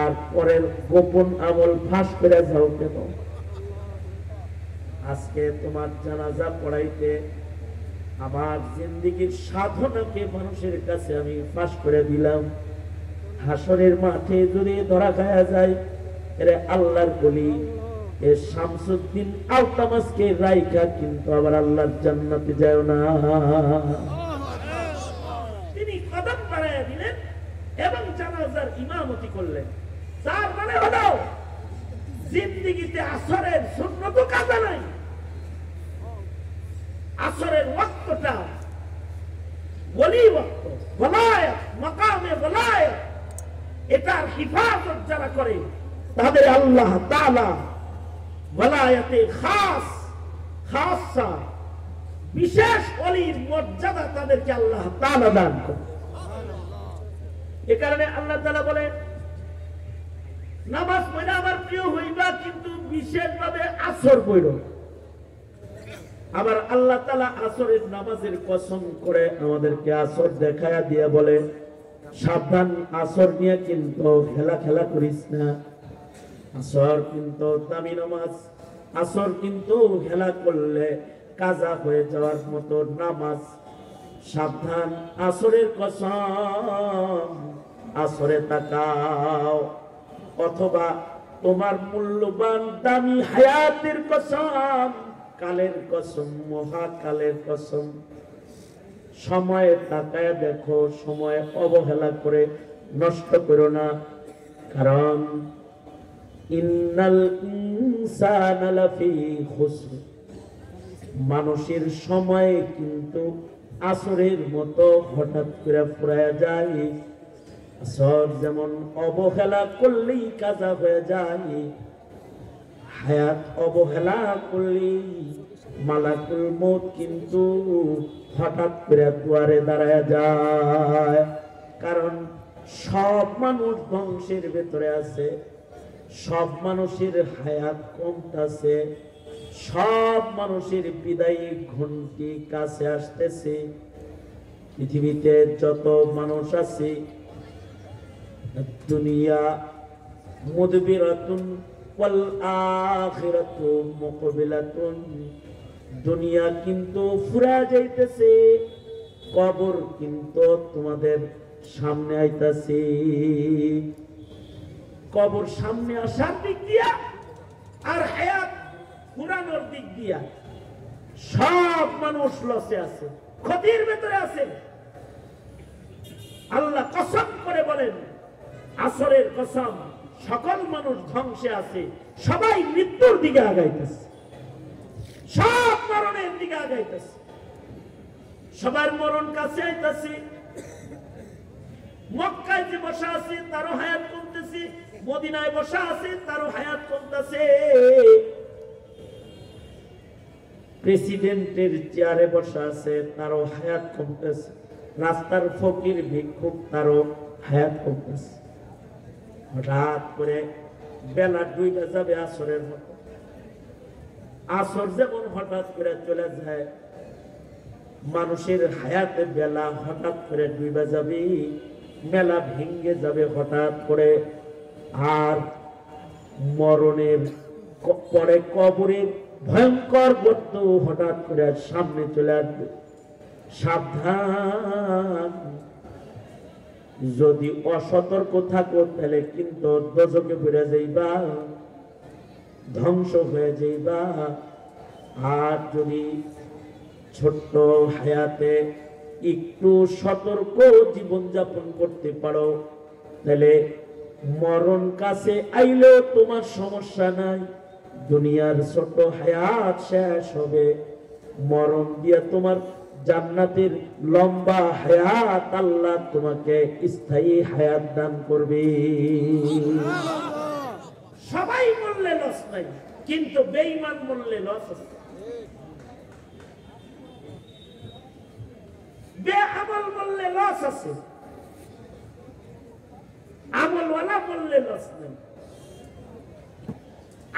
আর পরের গোপন আমল ফাঁস করে যাও কেন? আজকে তোমার জানাজা পড়াইতে আমার জিন্দেগীর সাধনাকে মানুষের কাছে আমি ফাঁস করে দিলাম। হাসরের মাঠে যদি ধরা খায়া যায়, এরে আল্লাহর বলি এ শামসুদ্দিন আলতামাসকে রাইখা কিন্তু আবার আল্লাহর জান্নাতে যায় না। তিনি কদম বাড়াইয়া দিলেন এবং জানাজার ইমামতি করলেন। তার মানে হলো জিন্দেগিতে আসরের সুন্নত কাজা নাই, আসরের ওয়াক্তটা ওলি ওয়াক্ত, ওলায়াত, মাকামে ওলায়াত, এটার হিফাজত যারা করে তাদের আল্লাহ তাআলা ওলায়াতে খাসা বিশেষ ওলির মর্যাদা তাদেরকে আল্লাহ তাআলা দান করে। এ কারণে আল্লাহ তাআলা বলেন, নামাজ পড়া আমার প্রিয় হইবা, কিন্তু বিশেষভাবে আসর পড়ো। আবার আল্লাহ তাআলা আসরের নামাজের কসম করে আমাদেরকে আসর দেখায়া দিয়ে বলে, সাবধান, আসর নিয়ে কিন্তু খেলা করিস না। আসর কিন্তু দামি নামাজ, আসর কিন্তু খেলা করলে কাজা হয়ে যাওয়ার মতো নামাজ। সাবধান, আসরের কসম, আসরে তাকাও। অথবা তোমার মূল্যবান দামি হায়াতের কসম, কালের কসম, মহাকালের কসম, সময়ে তাকায় দেখো, সময় অবহেলা করে নষ্ট করো না। কারণ ইন্নাল ইনসানা লাফি খুসর, মানুষের সময় কিন্তু আসরের মতো হঠাৎ করে ফুরায় যায়। আসর যেমন অবহেলা করলেই কাজা হয়ে যায়, হায়াত অবহেলা করলেই মালাকুল মউত কিন্তু হঠাৎ করে দুয়ারে দাঁড়ায় যায়। কারণ সব মানুষ ধ্বংসের ভেতরে আছে, সব মানুষের হায়াত কমতেছে, সব মানুষের বিদায়ী ঘন্টি কাছে আসতেছে। পৃথিবীতে যত মানুষ আছে, দুনিয়া মুদবিরাতুন ওয়াল আখিরাতু মুকবিলাতুন, দুনিয়া কিন্তু ফুরা যাইতেছে, কবর কিন্তু তোমাদের সামনে আইতাছে। কবর সামনে আসার দিক দিয়া আর হায়াত ফুরানোর দিক দিয়া সব মানুষ লসে আছে, ক্ষতির ভেতরে আছে। আল্লাহ কসম করে বলেন, আসরের কসম, সকল মানুষ ধ্বংসে আছে, সবাই মৃত্যুর দিকে আগাইতেছে, সব মরণের দিকে আগাইতেছে, সবার মরণ কাছে আইতেছে। মক্কায় যে বসা আছে তারও হায়াত কমতেছে, মদিনায় বসা আছে তারও হায়াত কমতেছে, প্রেসিডেন্টের চেয়ারে বসা আছে তারও হায়াত কমতেছে, রাস্তার ফকির ভিক্ষুক তারও হায়াত কমতেছে। হঠাৎ করে বেলা ডুবে যাবে আসরের মতো। আসর যেমন হঠাৎ করে চলে যায়, মানুষের হায়াতে বেলা হঠাৎ করে ডুবে যাবে, মেলা ভেঙে যাবে হঠাৎ করে। আর মরণের পরে কবরের ভয়ঙ্কর গর্ত হঠাৎ করে সামনে চলে আসবে। সাবধান, যদি অসতর্ক থাকো তাহলে কিন্তু দোজখে পড়ে যাইবা, ধ্বংস হয়ে যাইবা। আর যদি ছোট্ট হায়াতে একটু সতর্ক জীবনযাপন করতে পারো তাহলে মরণ কাছে আইলেও তোমার সমস্যা নাই। দুনিয়ার ছোট হায়াত শেষ হবে, মরণ দিয়া তোমার জান্নাতের লম্বা হায়াত আল্লাহ তোমাকে স্থায়ী হায়াত দান করবে। সবাই মরলে লস নাই, কিন্তু বেঈমান মরলে লস আছে। বেআমল মরলে লস আছে, আমলওয়ালা মরলে লস নাই।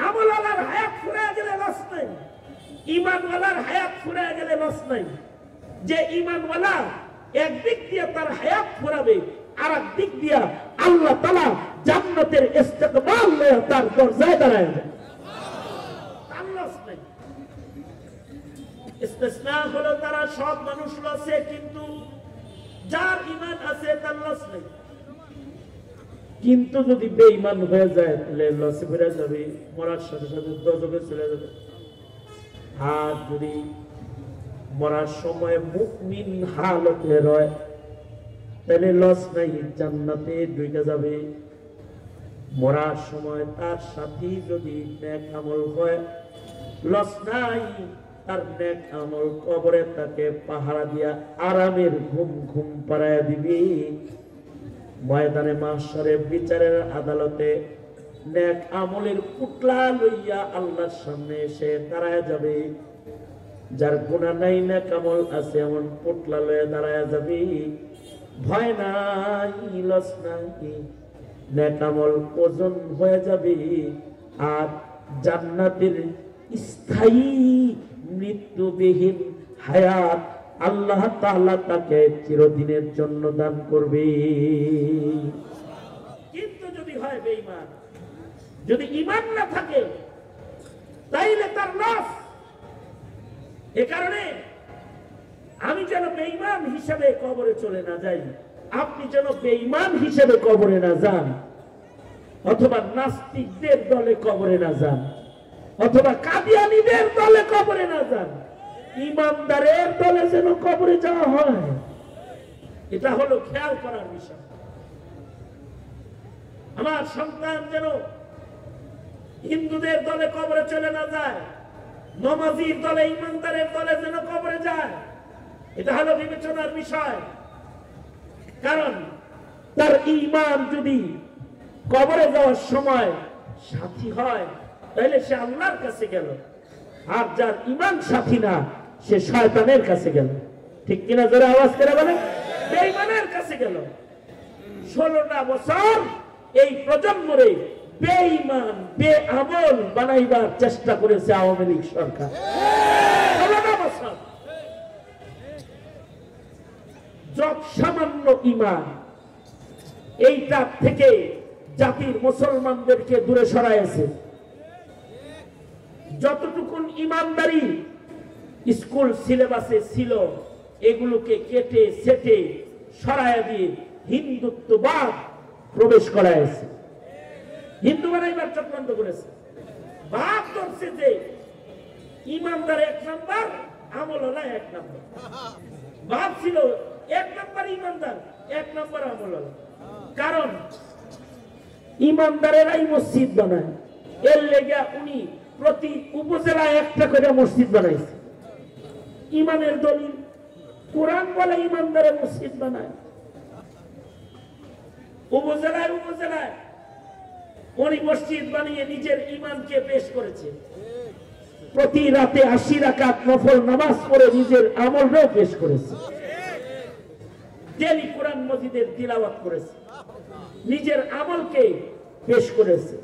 আমলওয়ালার হায়াত ফুরায় গেলে লস নাই, ঈমানওয়ালার হায়াত ফুরায় গেলে লস নাই। যে ঈমানওয়ালা একদিক দিয়ে তার হায়াত ফুরাবে, আর একদিক দিয়ে আল্লাহ তাআলা জান্নাতের ইস্তেকবাল নিয়ে তার দরজায় দাঁড়ায় যায়, তার লস নাই। ইস্তিসনা হলো তারা সব মানুষ লসে, কিন্তু যার ঈমান আছে তার লস নাই। কিন্তু যদি বেঈমান হয়ে যায় তাহলে লসে পড়ে যাবে, মরার সাথে সাথে দোজখে চলে যাবে। আর যদি মরার সময় মুমিন হালতে রয় তাহলে লস নাই, জান্নাতে ঢুকে যাবে। মরার সময় তার সাথী যদি নেক আমল হয় লস নাই, তার নেক আমল কবরে তাকে পাহারা দিয়া আরামের ঘুম ঘুম পাড়ায় দিবি। ময়দানে মাহশরে বিচারের আদালতে নেক আমলের পুটলা লইয়া আল্লাহর সামনে এসে দাঁড়ায় যাবে। যার গুনাহ নাই নেক আমল আছে এমন পুটলা লইয়া দাঁড়ায় যাবে। ভয় নাই, লস নাই, নেক আমল ওজন হয়ে যাবে। আর জান্নাতের স্থায়ী মৃত্যুবিহীন হায়াত আল্লাহ তাআলা তাকে চিরদিনের জন্য দান করবে। কিন্তু যদি হয় বেঈমান, যদি ঈমান না থাকে তাইলে তার লস। এ কারণে আমি যেন বেঈমান হিসেবে কবরে চলে না যাই, আপনি যেন বেঈমান হিসেবে কবরে না যান, অথবা নাস্তিকদের দলে কবরে না যান, অথবা কাদিয়ানীদের দলে কবরে না যান। ইমানদারের দলে যেন কবরে যাওয়া হয়, এটা হলো খেয়াল করার বিষয়। আমার সন্তান যেন হিন্দুদের দলে কবরে চলে না যায়, নমাজির দলে, ইমানদারের দলে যেন কবরে যায়, এটা হলো বিবেচনার বিষয়। কারণ তার ঈমান যদি কবরে যাওয়ার সময় সাথী হয় তাহলে সে আল্লাহর কাছে গেল, আর যার ঈমান সাথী না সে শয়তানের কাছে গেল। ঠিক কিনা জোরে আওয়াজ করে বলে? বেঈমানের কাছে গেল। 16টা বছর এই প্রজন্মরে বেঈমান বেআমল বানাইবার চেষ্টা করেছে আওয়ামী লীগ সরকার। 16টা বছর যত সামান্য ঈমান, এইটা থেকে জাতির মুসলমানদেরকে দূরে সরাইছে। যতটুকুন ঈমানদারি স্কুল সিলেবাসে ছিল এগুলোকে কেটে সেটে সরাইয়া দিয়ে হিন্দুত্ববাদ প্রবেশ করাইছে, হিন্দু বানাইবার চক্রান্ত করেছে। ভাব ধরছে যে ঈমানদার 1 নাম্বার, আমলওয়ালা 1 নাম্বার। ভাব ছিল 1 নাম্বার ঈমানদার, 1 নাম্বার আমলওয়ালা। কারণ ঈমানদারেরাই মসজিদ বানায়, এর লেগে উনি প্রতি উপজেলায় একটা করে মসজিদ বানাইছে। ঈমানের দলিল কোরআন বলে ঈমানদারে মসজিদ বানায়। উপজেলায় উপজেলায় উনি মসজিদ বানিয়ে নিজের ঈমানকে পেশ করেছে। প্রতি রাতে 80 রাকাত নফল নামাজ পড়ে নিজের আমলটাও পেশ করেছে। ডেলি কোরআন মজিদের তিলাওয়াত করেছে, নিজের আমলকে পেশ করেছে।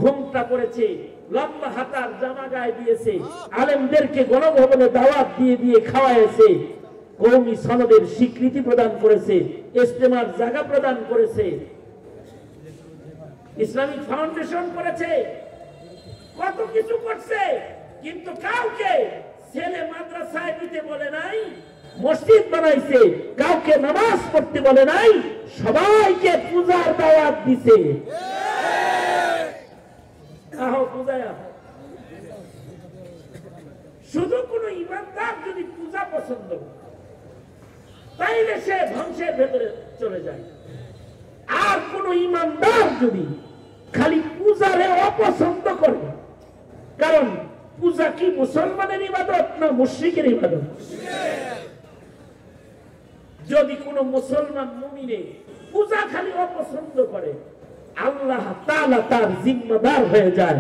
ঘুমটা করেছে, লম্বা হাতার জামা গায়ে দিয়েছে, আলেমদেরকে গণভবনে দাওয়াত দিয়ে দিয়ে খাওয়াইছে, কওমি সনদের স্বীকৃতি প্রদান করেছে, ইজতেমার জায়গা প্রদান করেছে। ইসলামিক ফাউন্ডেশন করেছে, কত কিছু করছে, কিন্তু কাউকে ছেলে মাদ্রাসায় দিতে বলে নাই, মসজিদ বানাইছে, কাউকে নামাজ পড়তে বলে নাই, সবাইকে পূজার দাওয়াত দিছে। শুধু কোন ইমানদার যদি পূজা পছন্দ করে তাইলে সে ধ্বংসের ভেতরে চলে যায়। আর কোন ইমানদার যদি খালি পূজারে অপছন্দ করে, কারণ পূজা কি মুসলমানের ইবাদত না মুশরিকের ইবাদত? যদি কোন মুসলমান মুমিনে পূজা খালি অপছন্দ করে, আল্লাহ তাআলা তার জিম্মাদার হয়ে যায়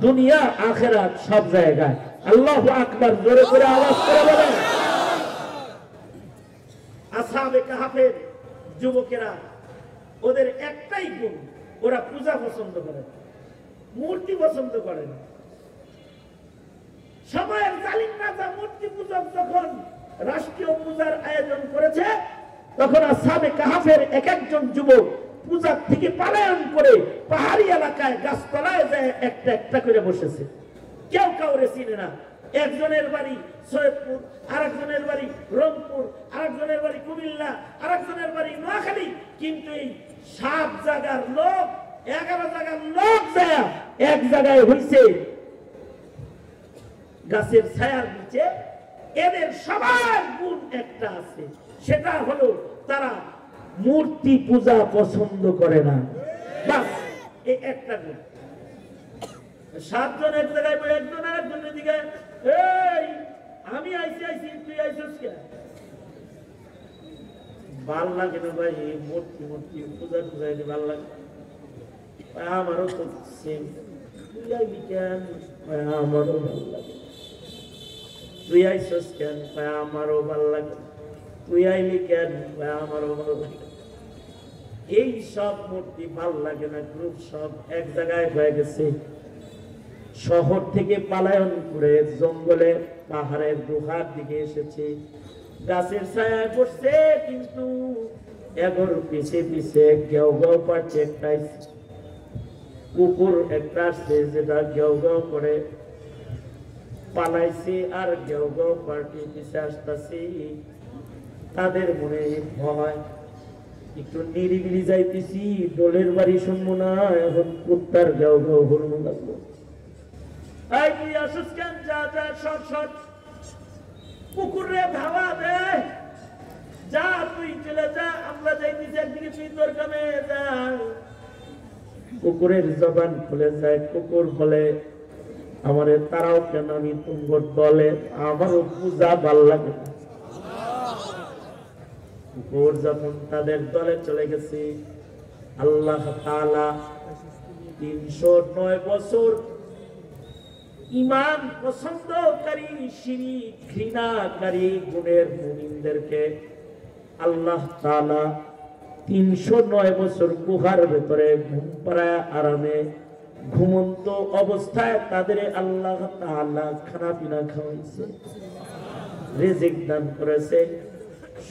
দুনিয়া আখিরাত সব জায়গায়। আল্লাহু আকবার, জোরে করে আওয়াজ করে বলেন। আসহাবে কাহফের যুবকেরা, ওদের একটাই গুণ, ওরা পূজা পছন্দ করে, মূর্তি পছন্দ করে না। সময়ের জালিম রাজা মূর্তি পূজক যখন রাষ্ট্রীয় পূজার আয়োজন করেছে, তখন আসহাবে কাহফের এক একজন যুবক পূজা থেকে পলায়ন করে পাহাড়ি এলাকায় গাছতলায় যায় একটা একটা করে বসেছে। কেউ কাউরে চিনে না। একজনের বাড়ি সৈয়দপুর, আরেকজনের বাড়ি রংপুর, আরেকজনের বাড়ি কুমিল্লা, আরেকজনের বাড়ি নোয়াখালী, কিন্তু এই 7 জায়গার লোক, 11 জায়গার লোক যায় এক জায়গায় হইছে গাছের ছায়ার নিচে। এদের সবার গুণ একটা আছে, সেটা হলো তারা মূর্তি পূজা পছন্দ করে না। বাস এই একটা গুণ। 7 জন এক জায়গায়, একজন আরেকজনের দিকে, এই আমি আইছি আইছি, তুই আইছিস কেন? ভাল লাগে না ভাই মূর্তি মূর্তি পূজা পূজা, ভাল লাগে। আমারও তো সেম। তুই আইবি কেন? আমারও ভাল লাগে। তুই আইছিস কেন? আমারও ভাল লাগে। তুই আইবি কেন? আমারও ভালো লাগে। এই সব মূর্তি ভাল লাগে না, গ্রুপ সব এক জায়গায় হয়ে গেছে। শহর থেকে পালায়ন করে জঙ্গলে পাহাড়ের গুহার দিকে এসেছে, গাছের ছায়ায় বসছে, কিন্তু এগোর পিছে পিছে গেউ গেউ পাচ্ছে একটা কুকুর, একটা আসছে যেটা গেউ গেউ করে পালাইছে, আর গেউ গেউ পার্টি পিছে আসতেছে। তাদের মনে ভয়, একটু নিরিবিলি যাইতেছি, ডোলের বাড়ি শুনবো না, এখন কুত্তার গেউ গেউ হরমো লাগলো। কুকুরে ধাওয়া দে, যা তুই চলে যা, আমরা যাইতেছি একদিকে, তুই তোর কামে যা। কুকুরের জবান খুলে যায়। কুকুর বলে, আমারে তারাও কেন, আমি তুঙ্গর দলে, আমারও পূজা ভাল লাগে। কুকুর যখন তাদের দলে চলে গেছে, আল্লাহ তাআলা 309 বছর ইমান পছন্দকারী, শিরক ঘৃণাকারী গুণের মুমিনদেরকে আল্লাহ তাআলা 309 বছর গুহার ভেতরে ঘুম পাড়ায় আরামে ঘুমন্ত অবস্থায় তাদের আল্লাহ তাআলা খানা পিনা খাওয়াইছে, রিজিক দান করেছে।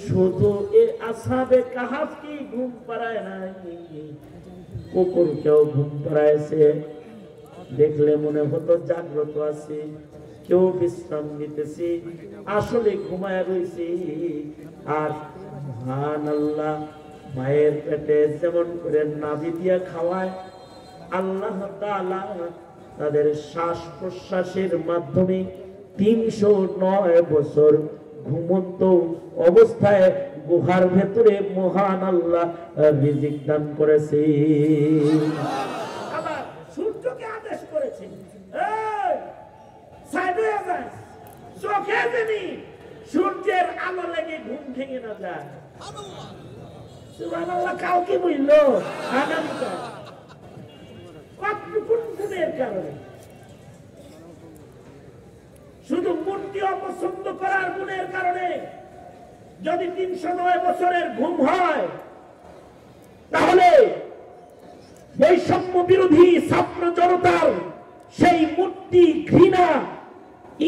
শুধু এই আসহাবে কাহাফ কি ঘুম পাড়ায় নাই, কুকুরকেও ঘুম পাড়াইছে। দেখলে মনে হতো জাগ্রত আছে, কেউ বিশ্রাম নিতেছি, আসলে ঘুমায় রয়েছে। আর মহান আল্লাহ মায়ের পেটে যেমন করে নাভি দিয়া খাওয়ায়, আল্লাহ তাআলা তাদের শ্বাস প্রশ্বাসের মাধ্যমে 309 বছর ঘুমন্ত অবস্থায় গুহার ভেতরে মহান আল্লাহ রিজিক দান করেছে। আবার সূর্যকে আদেশ করেছে, এই সাইডে যা, চোখে যেনি সূর্যের আলো লেগে ঘুম ভেঙে না যায়। সুবহানাল্লাহ, কাউকে বললো আগামীকাল কতটুকু গুণের কারণে, শুধু মূর্তি অপছন্দ করার গুণের কারণে যদি 309 বছরের ঘুম হয়, তাহলে বৈষম্য বিরোধী ছাত্র জনতার সেই মূর্তি ঘৃণা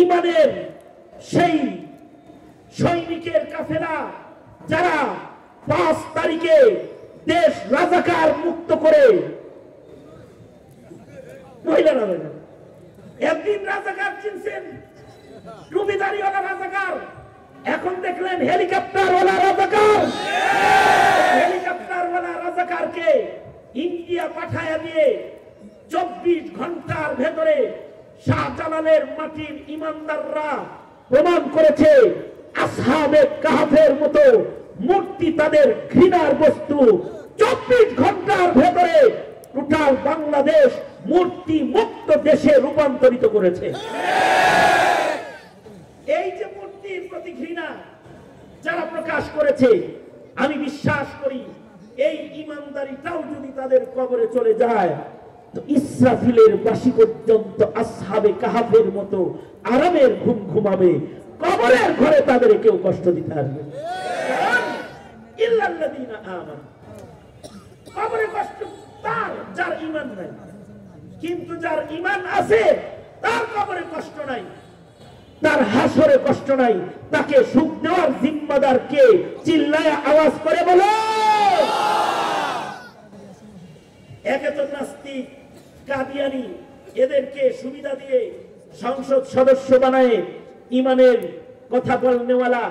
ইমানের সেই সৈনিকের কাফেলা, যারা 5 তারিখে দেশ রাজাকার মুক্ত করে মহিলারা জানে। একদিন রাজাকার চিনছেন, টুপিদারিওয়ালা রাজাকার, এখন দেখলেন হেলিকপ্টারওয়ালা রাজাকার। হেলিকপ্টারওয়ালা রাজাকারকে ইন্ডিয়া পাঠায়া দিয়ে 24 ঘন্টার ভেতরে শাহজালালের মাটির ইমানদাররা প্রমাণ করেছে আসহাবে কাহফের মতো মূর্তি তাদের ঘৃণার বস্তু। 24 ঘন্টার ভেতরে টোটাল বাংলাদেশ মূর্তি মুক্ত দেশে রূপান্তরিত করেছে। এই যে মূর্তির প্রতি ঘৃণা যারা প্রকাশ করেছে, আমি বিশ্বাস করি এই ইমানদারিটাও যদি তাদের কবরে চলে যায় তো ইসরাফিলের বাঁশি পর্যন্ত আসহাবে কাহফের মতো আরামের ঘুম ঘুমাবে, কবরের ঘরে তাদের কেউ কষ্ট দিতে পারবে না। ইল্লাল্লাযীনা আমানু, কবরে কষ্ট তার যার ঈমান নাই, কিন্তু যার ঈমান আছে তার কবরে কষ্ট নাই, তার হাসরে কষ্ট নাই। তাকে সুখ দেওয়ার জিম্মাদার কে? চিল্লায় আওয়াজ করে বলো। একে তো নাস্তিক, কাদিয়ানি, এদেরকে সুবিধা দিয়ে সংসদ সদস্য বানায় ইমানের কথা বলনেওয়ালা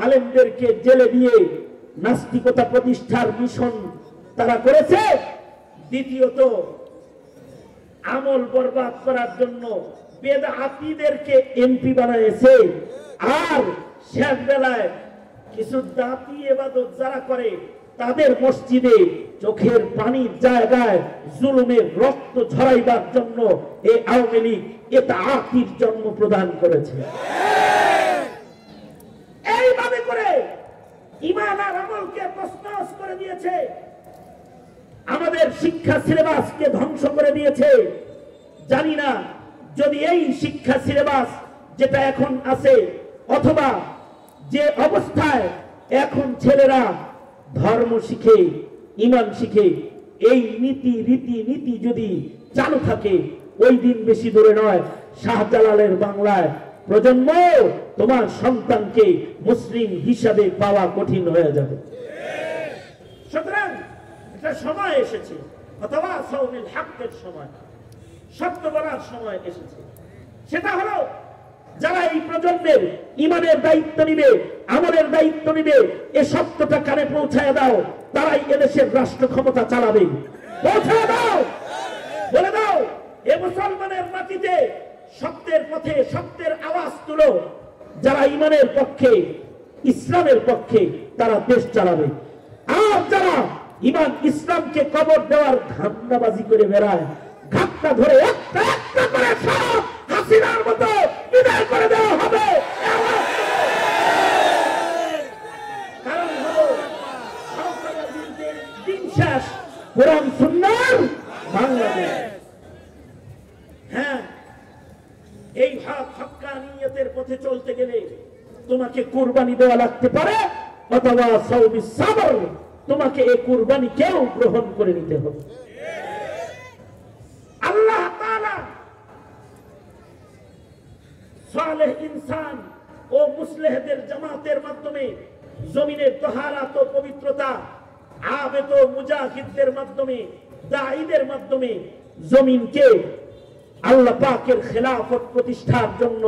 আলেমদেরকে জেলে দিয়ে নাস্তিকতা প্রতিষ্ঠার মিশন তারা করেছে। দ্বিতীয়ত আমল বরবাদ করার জন্য বেদাতীদেরকে এমপি বানাইছে। আর শেষ বেলায় কিছু দাতি ইবাদত যারা করে তাদের মসজিদে চোখের পানির জায়গায় জুলুমের রক্ত ঝরাইবার জন্য এই আওয়ামী লীগ বেদাতীর জন্ম প্রদান করেছে। এইভাবে করে ঈমান আর আমলকে তছনছ করে দিয়েছে, আমাদের শিক্ষা সিলেবাসকে ধ্বংস করে দিয়েছে। জানি না যদি এই শিক্ষা সিলেবাস যেটা এখন আছে, অথবা যে অবস্থায় এখন ছেলেরা ধর্ম শিখে, ঈমান শিখে, এই নীতি রীতি নীতি যদি চালু থাকে, ওই দিন বেশি দূরে নয়, শাহজালালের বাংলায় প্রজন্ম তোমার সন্তানকে মুসলিম হিসাবে পাওয়া কঠিন হয়ে যাবে। সুতরাং একটা সময় এসেছে, অথবা সাউমিল হকের সময়, সত্য বলার সময় এসেছে। সেটা হলো যারা এই প্রজন্মের ঈমানের দায়িত্ব নিবে, আমলের দায়িত্ব নিবে, এ সত্যটা কানে পৌঁছায় দাও, তারাই এদেশের রাষ্ট্র ক্ষমতা চালাবে। পৌঁছায় দাও, বলে দাও এ মুসলমানের মাটিতে সত্যের পথে সত্যের আওয়াজ তুলো। যারা ঈমানের পক্ষে, ইসলামের পক্ষে, তারা দেশ চালাবে। আর যারা ঈমান ইসলামকে কবর দেওয়ার ধান্দাবাজি করে বেড়ায়, ঘাটটা ধরে একটা একটা করে সব হাসিনার মতো বিদায় করে দেওয়া হবে। কারণ হলো দিন শেষ, কোরআন সুন্নাহর বাংলাদেশ। হ্যাঁ, এই হক হক্কানিয়তের পথে চলতে গেলে তোমাকে কুরবানি দেওয়া লাগতে পারে, অথবা সাউবি সাবর, তোমাকে এই কুরবানি কেউ গ্রহণ করে নিতে হবে। আল্লাহ তাআলা সালেহ ইনসান ও মুসলিহদের জামাতের মাধ্যমে জমিনের তাহারাত ও পবিত্রতা, আবেদ ও মুজাহিদদের মাধ্যমে, দাঈদের মাধ্যমে জমিনকে আল্লাহ পাকের খেলাফত প্রতিষ্ঠার জন্য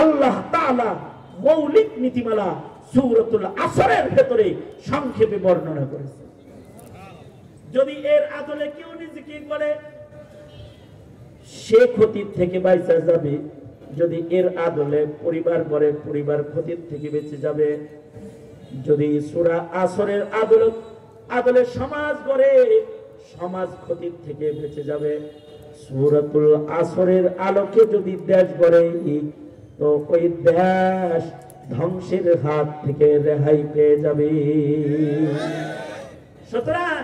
আল্লাহ তাআলা মৌলিক নীতিমালা সূরাতুল আসরের ভেতরে সংক্ষেপে বর্ণনা করেছে। যদি এর আদলে কেউ নিজেকে বলে সে ক্ষতির থেকে বাইচা যাবে, যদি এর আদলে পরিবার গড়ে, পরিবার ক্ষতির থেকে বেঁচে যাবে। যদি সূরা আসরের আদলে সমাজ গড়ে, সমাজ ক্ষতির থেকে বেঁচে যাবে। সূরাতুল আসরের আলোকে যদি দেশ গড়ে, তো ওই দেশ ধ্বংসের হাত থেকে রেহাই পেয়ে যাবে। সুতরাং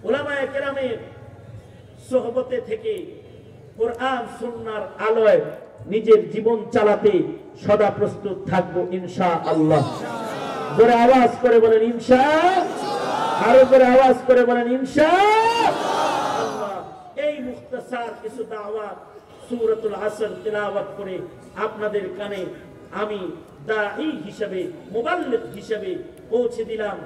উলামায়ে কেরামের সোহবতে থেকে কোরআন সুন্নাহর আলোয় নিজের জীবন চালাতে সদা প্রস্তুত থাকবো ইনশাআল্লাহ। জোরে আওয়াজ করে বলেন ইনশাআল্লাহ, আরো জোরে আওয়াজ করে বলেন ইনশাআল্লাহ। এই মুখতাসার কিছু দাওয়াত সূরাতুল আসর তিলাওয়াত করে আপনাদের কানে আমি দাঈ হিসেবে, মুবাল্লিগ হিসেবে পৌঁছে দিলাম।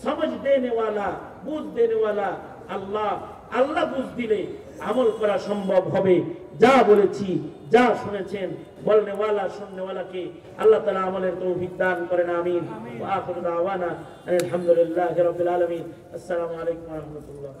समझ देने वाला, बुझ देने वाला अल्लाह, अल्लाह बुझ दिले আমল করা সম্ভব হবে। যা বলেছি, যা শুনেছেন, বলনেওয়ালা শুননেওয়ালাকে আল্লাহ তাআলা আমলের তৌফিক দান করেন, আমিন। ওয়া আখিরু দাওয়ানা আলহামদুলিল্লাহি রাব্বিল আলামিন। আসসালামু আলাইকুম ওয়া রাহমাতুল্লাহ।